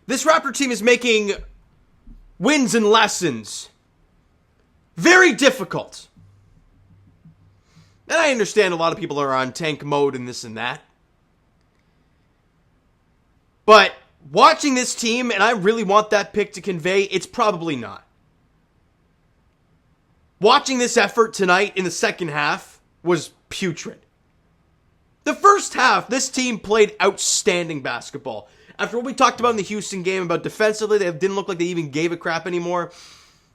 This Raptor team is making wins and lessons very difficult. And I understand a lot of people are on tank mode and this and that. But watching this team, and I really want that pick to convey, it's probably not. Watching this effort tonight in the second half was putrid. The first half, this team played outstanding basketball. After what we talked about in the Houston game about defensively, they didn't look like they even gave a crap anymore.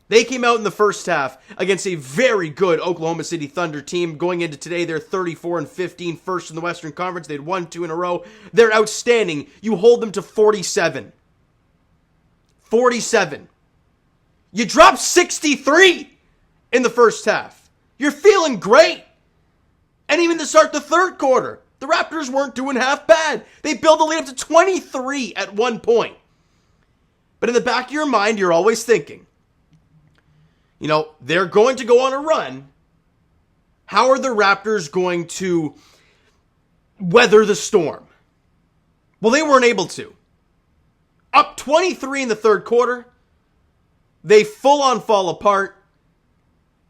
They came out in the first half against a very good Oklahoma City Thunder team. Going into today, they're 34-15, first in the Western Conference. They'd won 2 in a row. They're outstanding. You hold them to 47. 47. You drop 63 in the first half. You're feeling great. And even to start the third quarter, the Raptors weren't doing half bad. They built a lead up to 23 at one point. But in the back of your mind, you're always thinking, you know, they're going to go on a run. How are the Raptors going to weather the storm? Well, they weren't able to. Up 23 in the third quarter, they full on fall apart.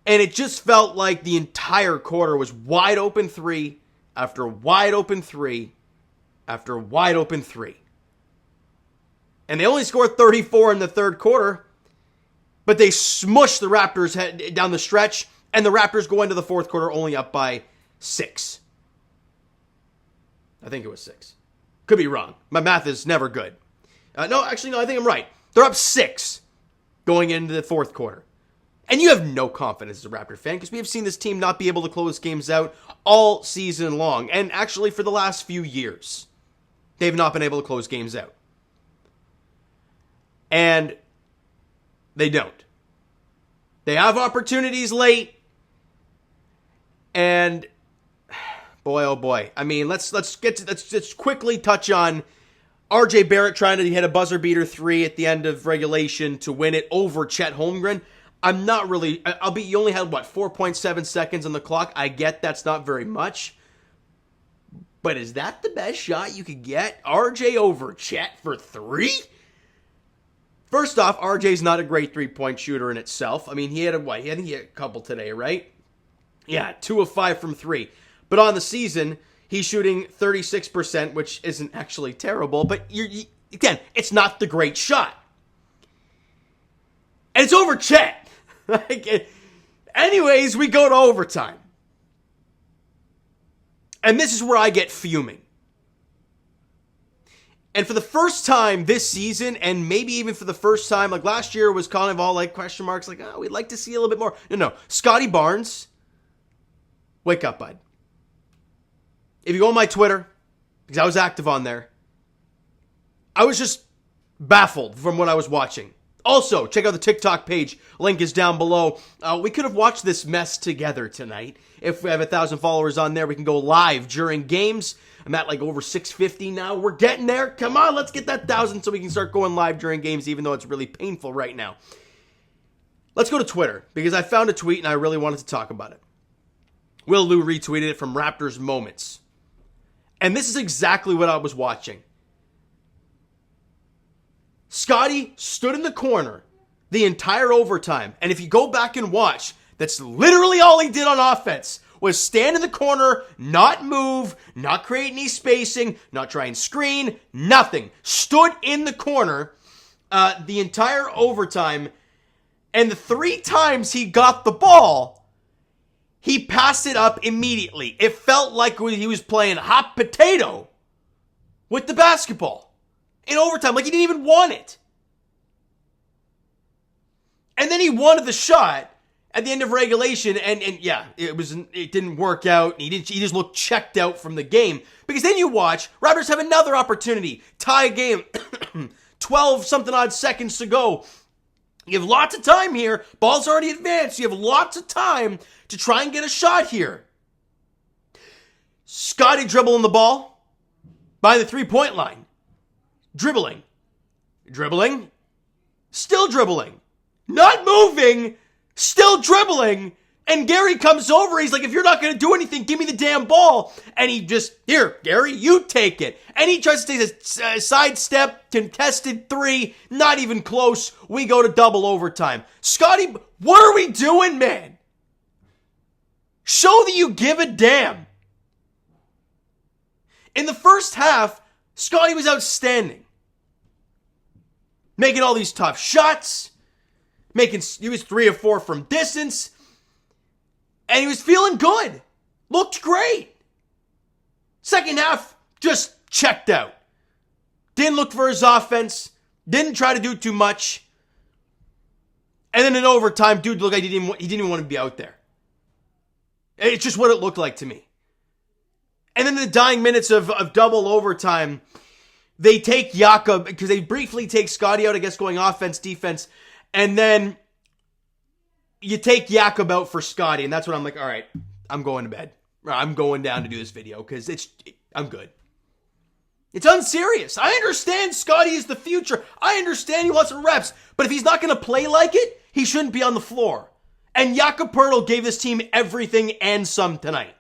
And it just felt like the entire quarter was wide open three after wide open three after wide open three. And they only scored 34 in the third quarter, but they smushed the Raptors down the stretch, and the Raptors go into the fourth quarter only up by 6. I think it was 6. Could be wrong. My math is never good. No, I think I'm right. They're up 6 going into the fourth quarter. And you have no confidence as a Raptor fan because we have seen this team not be able to close games out all season long. And actually for the last few years, they've not been able to close games out. And they don't. They have opportunities late. And boy, oh boy. I mean, let's just quickly touch on RJ Barrett trying to hit a buzzer beater 3 at the end of regulation to win it over Chet Holmgren. I'm not really, you only had, 4.7 seconds on the clock. I get that's not very much. But is that the best shot you could get? RJ over Chet for 3? First off, RJ's not a great three-point shooter in itself. I mean, he had I think he had a couple today, right? Yeah, 2 of 5 from 3. But on the season, he's shooting 36%, which isn't actually terrible. But, again, it's not the great shot. And it's over Chet. Anyways, we go to overtime. And this is where I get fuming. And for the first time this season, and maybe even for the first time, like last year was kind of all like question marks, like, oh, we'd like to see a little bit more. No. Scottie Barnes, wake up, bud. If you go on my Twitter, because I was active on there, I was just baffled from what I was watching. Also, check out the Tik Tok page. Link is down below. We could have watched this mess together tonight. If we have 1,000 followers on there, we can go live during games. I'm at like over 650 now. We're getting there. Come on, let's get that 1,000 so we can start going live during games, even though it's really painful right now. Let's go to Twitter, because I found a tweet and I really wanted to talk about it. Will Lou retweeted it from Raptors Moments. And this is exactly what I was watching. Scottie stood in the corner the entire overtime. And if you go back and watch, that's literally all he did on offense, was stand in the corner, not move, not create any spacing, not try and screen, nothing. Stood in the corner the entire overtime. And the 3 times he got the ball, he passed it up immediately. It felt like he was playing hot potato with the basketball. In overtime, like he didn't even want it. And then he wanted the shot at the end of regulation, and yeah, it didn't work out. He just looked checked out from the game. Because then you watch, Raptors have another opportunity. Tie a game, 12 something odd seconds to go. You have lots of time here. Ball's already advanced. You have lots of time to try and get a shot here. Scottie dribbling the ball by the 3-point line. Dribbling, still dribbling, not moving, still dribbling, And Gary comes over. He's like, if you're not going to do anything, give me the damn ball. And he just, here, Gary, you take it. And he tries to take a sidestep, contested three, not even close. We go to double overtime. Scottie, what are we doing, man? Show that you give a damn. In the first half, Scottie was outstanding. Making all these tough shots. He was 3 of 4 from distance. And he was feeling good. Looked great. Second half, just checked out. Didn't look for his offense. Didn't try to do too much. And then in overtime, dude looked like he didn't even want to be out there. It's just what it looked like to me. And then in the dying minutes of double overtime, they take Jakob, because they briefly take Scottie out, I guess, going offense, defense. And then you take Jakob out for Scottie, and that's when I'm like, all right, I'm going to bed. I'm going down to do this video, because I'm good. It's unserious. I understand Scottie is the future. I understand he wants some reps. But if he's not going to play like it, he shouldn't be on the floor. And Jakob Poeltl gave this team everything and some tonight.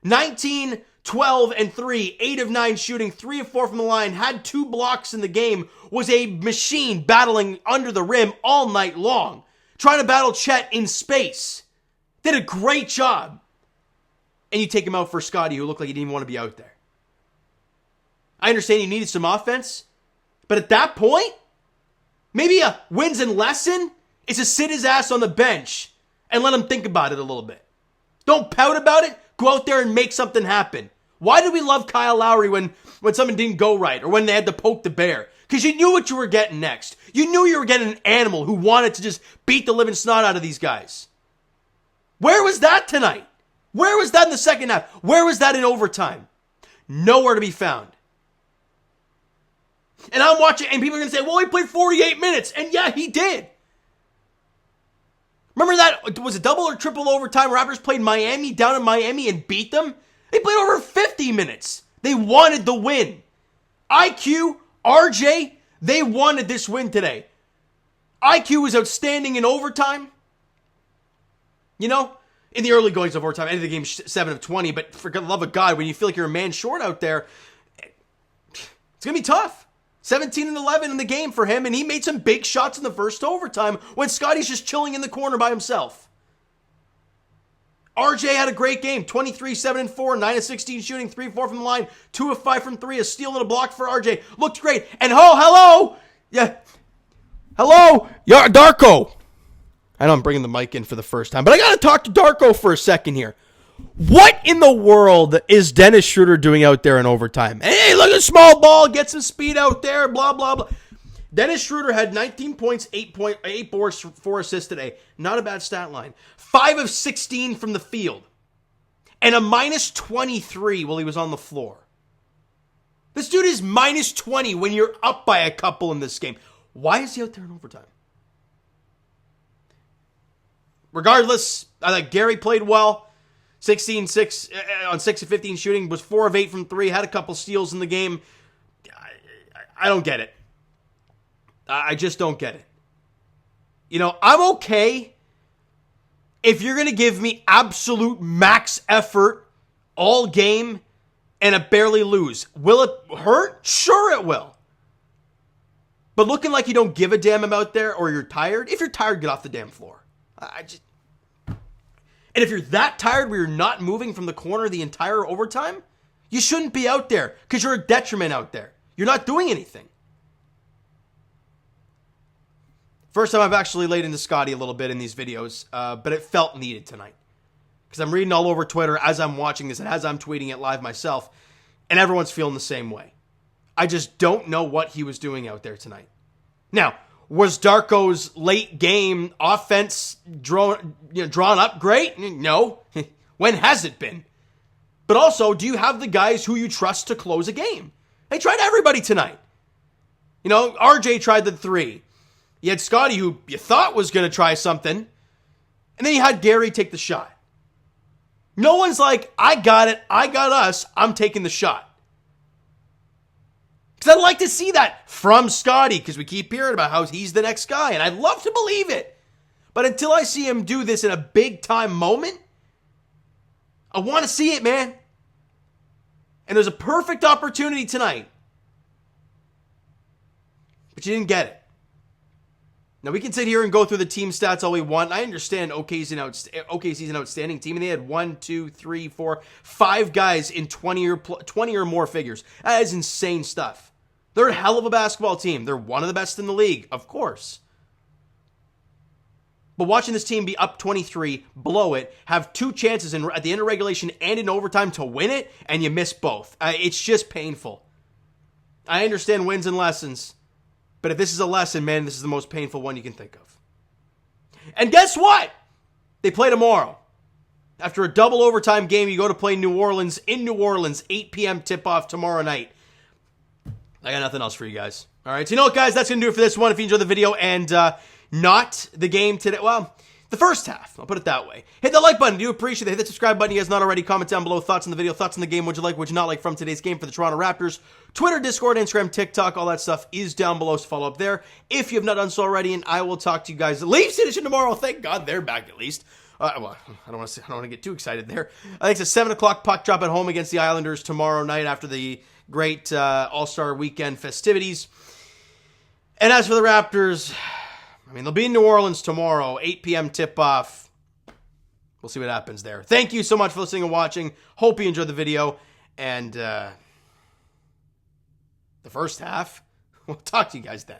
19, 12, and 3, 8 of 9 shooting, 3 of 4 from the line, had 2 blocks in the game, was a machine battling under the rim all night long, trying to battle Chet in space. Did a great job. And you take him out for Scottie, who looked like he didn't even want to be out there. I understand he needed some offense, but at that point, maybe a wins and lesson is to sit his ass on the bench and let him think about it a little bit. Don't pout about it. Go out there and make something happen. Why do we love Kyle Lowry when something didn't go right or when they had to poke the bear? Because you knew what you were getting next. You knew you were getting an animal who wanted to just beat the living snot out of these guys. Where was that tonight? Where was that in the second half? Where was that in overtime? Nowhere to be found. And I'm watching, and people are going to say, well, he played 48 minutes. And yeah, he did. Remember that, was it double or triple overtime? Raptors played Miami down in Miami and beat them? They played over 50 minutes. They wanted the win. IQ, RJ, they wanted this win today. IQ was outstanding in overtime. You know, in the early goings of overtime, ended the game 7 of 20, but for the love of God, when you feel like you're a man short out there, it's going to be tough. 17 and 11 in the game for him, and he made some big shots in the first overtime when Scottie's just chilling in the corner by himself. RJ had a great game. 23, 7 and 4, 9 of 16 shooting, 3 of 4 from the line, 2 of 5 from 3, a steal and a block for RJ. Looked great. And hello! Yeah. Hello! Yeah, Darko. I know I'm bringing the mic in for the first time, but I got to talk to Darko for a second here. What in the world is Dennis Schroeder doing out there in overtime? Hey, look at small ball, get some speed out there, blah, blah, blah. Dennis Schroeder had 19 points, 8 boards, 4 assists today. Not a bad stat line. 5 of 16 from the field. And a minus 23 while he was on the floor. This dude is minus 20 when you're up by a couple in this game. Why is he out there in overtime? Regardless, I think Gary played well. 16-6 on 6 of 15 shooting, was 4 of 8 from 3, had a couple steals in the game. I don't get it. I just don't get it. You know, I'm okay if you're going to give me absolute max effort all game and a barely lose. Will it hurt? Sure it will. But looking like you don't give a damn out there or you're tired, if you're tired, get off the damn floor. And if you're that tired where you're not moving from the corner the entire overtime, you shouldn't be out there because you're a detriment out there. You're not doing anything. First time I've actually laid into Scottie a little bit in these videos, but it felt needed tonight. Because I'm reading all over Twitter as I'm watching this and as I'm tweeting it live myself, and everyone's feeling the same way. I just don't know what he was doing out there tonight. Now, was Darko's late game offense drawn up great? No. When has it been? But also, do you have the guys who you trust to close a game? They tried everybody tonight. You know, RJ tried the 3. You had Scottie, who you thought was going to try something. And then you had Gary take the shot. No one's like, I got it, I got us, I'm taking the shot. Because I'd like to see that from Scottie, because we keep hearing about how he's the next guy, and I'd love to believe it. But until I see him do this in a big-time moment, I want to see it, man. And there's a perfect opportunity tonight. But you didn't get it. Now, we can sit here and go through the team stats all we want. I understand OKC's an outstanding team, and they had 5 guys in 20 or more figures. That is insane stuff. They're a hell of a basketball team. They're one of the best in the league, of course. But watching this team be up 23, blow it, have 2 chances at the end of regulation and in overtime to win it, and you miss both. It's just painful. I understand wins and lessons. But if this is a lesson, man, this is the most painful one you can think of. And guess what? They play tomorrow. After a double overtime game, you go to play New Orleans in New Orleans, 8 p.m. tip-off tomorrow night. I got nothing else for you guys. All right, so you know what, guys? That's going to do it for this one. If you enjoyed the video and not the game today, well, the first half, I'll put it that way. Hit the like button. Do appreciate it. Hit the subscribe button. You guys not already. Comment down below thoughts on the video, thoughts on the game. What'd you like, what'd you not like from today's game for the Toronto Raptors? Twitter, Discord, Instagram, TikTok, all that stuff is down below, so follow up there if you have not done so already, and I will talk to you guys. The Leafs edition tomorrow. Thank God they're back at least. Well, I don't want to get too excited there. I think it's a 7 o'clock puck drop at home against the Islanders tomorrow night after the great All-Star weekend festivities. And as for the Raptors, I mean, they'll be in New Orleans tomorrow, 8 p.m. tip-off. We'll see what happens there. Thank you so much for listening and watching. Hope you enjoyed the video. And the first half, we'll talk to you guys then.